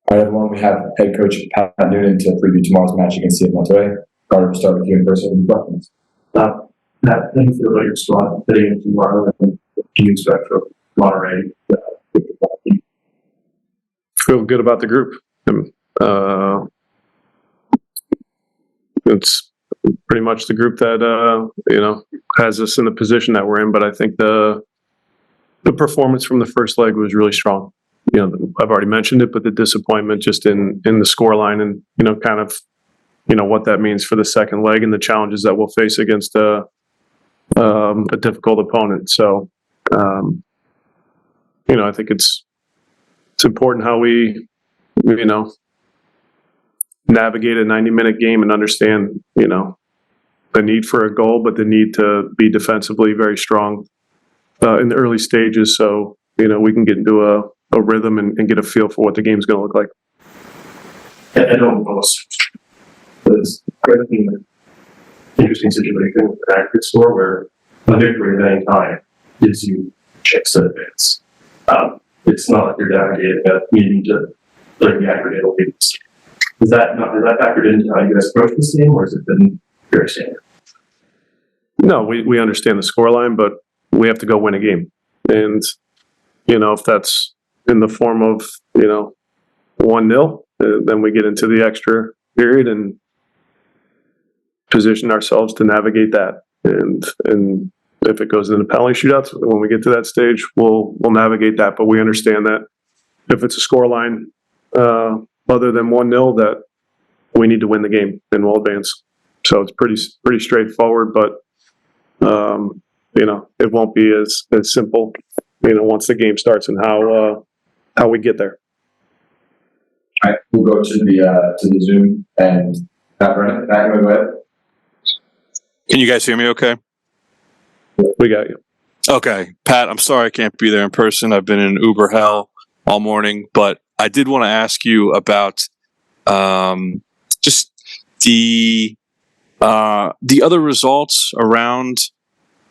All right, everyone, we have head coach Pat Noonan to preview tomorrow's match against Cincinnati. Carter, we'll start with you in person. Questions? Pat, how do you feel about your squad heading into tomorrow, and what do you expect from Monterey? Feel good about the group. It's pretty much the group that has us in the position that we're in. But I think the performance from the first leg was really strong. I've already mentioned it, but the disappointment just in the scoreline and what that means for the second leg and the challenges that we'll face against a difficult opponent. So, I think it's important how we navigate a 90-minute game and understand, the need for a goal, but the need to be defensively very strong in the early stages, so we can get into a rhythm and get a feel for what the game's going to look like. And almost was an interesting situation with an aggregate score where a victory at any time gives you checks in advance. It's not like you're navigating a meeting to like the aggregate leads. Is that factored into how you guys approach this game, or has it been very standard? No, we understand the scoreline, but we have to go win a game. And, if that's in the form of, 1-0, then we get into the extra period and position ourselves to navigate that. And if it goes into penalty shootouts, when we get to that stage, we'll navigate that. But we understand that if it's a scoreline other than 1-0, that we need to win the game and we'll advance. So it's pretty straightforward, but it won't be as simple, once the game starts and how we get there. All right, we'll go to the Zoom and Pat Brennan. Pat, go ahead. Can you guys hear me okay? We got you. Okay. Pat, I'm sorry I can't be there in person. I've been in Uber hell all morning, but I did want to ask you about just the other results around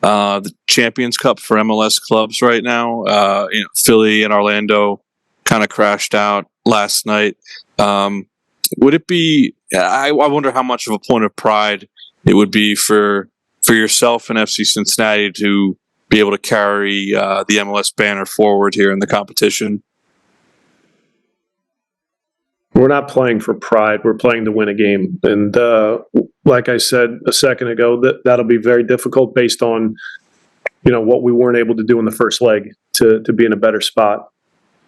the Champions Cup for MLS clubs right now. Philly and Orlando kind of crashed out last night. Would it be? I wonder how much of a point of pride it would be for yourself and FC Cincinnati to be able to carry the MLS banner forward here in the competition. We're not playing for pride. We're playing to win a game. And like I said a second ago, that'll be very difficult based on, what we weren't able to do in the first leg to be in a better spot.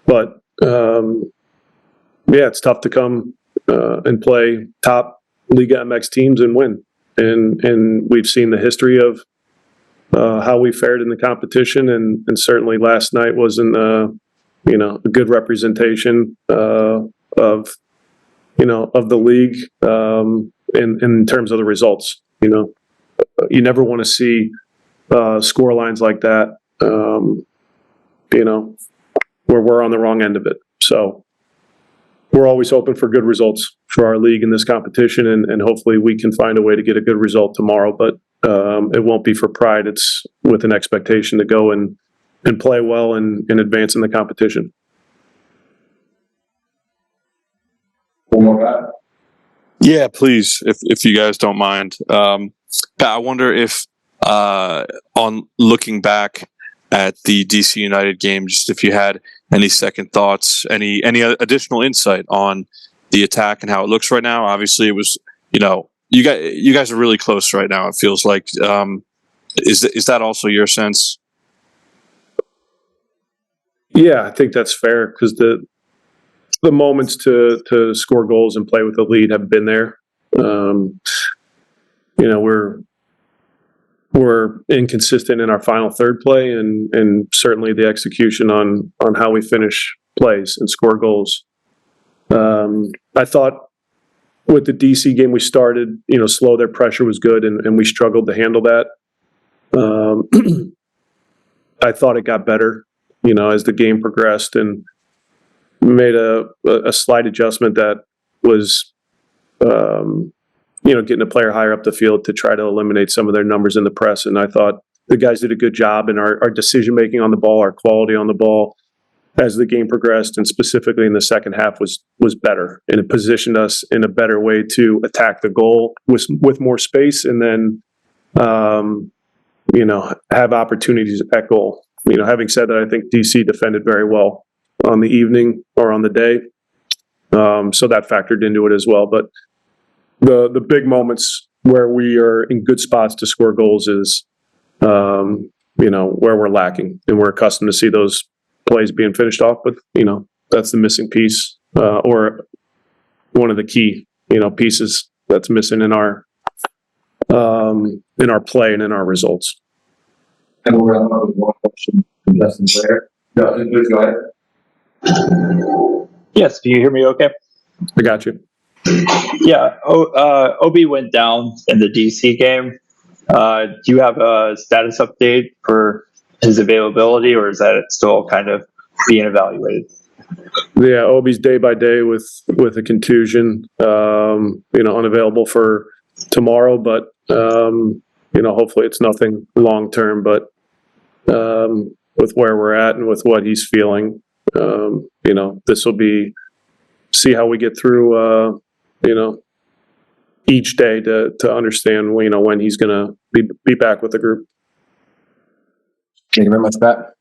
But, it's tough to come and play top Liga MX teams and win. And we've seen the history of how we fared in the competition. And certainly last night wasn't, a good representation of the league in terms of the results. You never want to see score lines like that, where we're on the wrong end of it. So we're always hoping for good results for our league in this competition, and hopefully we can find a way to get a good result tomorrow. But it won't be for pride. It's with an expectation to go and play well and advance in the competition. One more, Pat. Yeah, please, if you guys don't mind. Pat, I wonder if on looking back at the DC United game, just if you had any second thoughts, any additional insight on the attack and how it looks right now. Obviously, it was, you guys are really close right now. It feels like, is that also your sense? Yeah, I think that's fair because the moments to score goals and play with the lead have been there. We're inconsistent in our final third play and certainly the execution on how we finish plays and score goals. I thought with the DC game we started, slow, their pressure was good and we struggled to handle that. I thought it got better, as the game progressed and made a slight adjustment that was, getting a player higher up the field to try to eliminate some of their numbers in the press. And I thought the guys did a good job in our decision-making on the ball, our quality on the ball, as the game progressed, and specifically in the second half, was better, and it positioned us in a better way to attack the goal with more space, and then have opportunities at goal. Having said that, I think DC defended very well on the evening or on the day, so that factored into it as well. But the big moments where we are in good spots to score goals is where we're lacking, and we're accustomed to see those plays being finished off, but that's the missing piece, or one of the key pieces that's missing in our play and in our results. And we'll wrap up with one question from Justin Blair. Justin, please go ahead. Yes, do you hear me okay? I got you. Yeah, OB went down in the DC game. Do you have a status update for his availability, or is that still kind of being evaluated? Yeah, Obi's day by day with a contusion, unavailable for tomorrow, but hopefully it's nothing long term. But with where we're at and with what he's feeling, this will be see how we get through. Each day to understand when he's going to be back with the group. Thank you very much, Pat.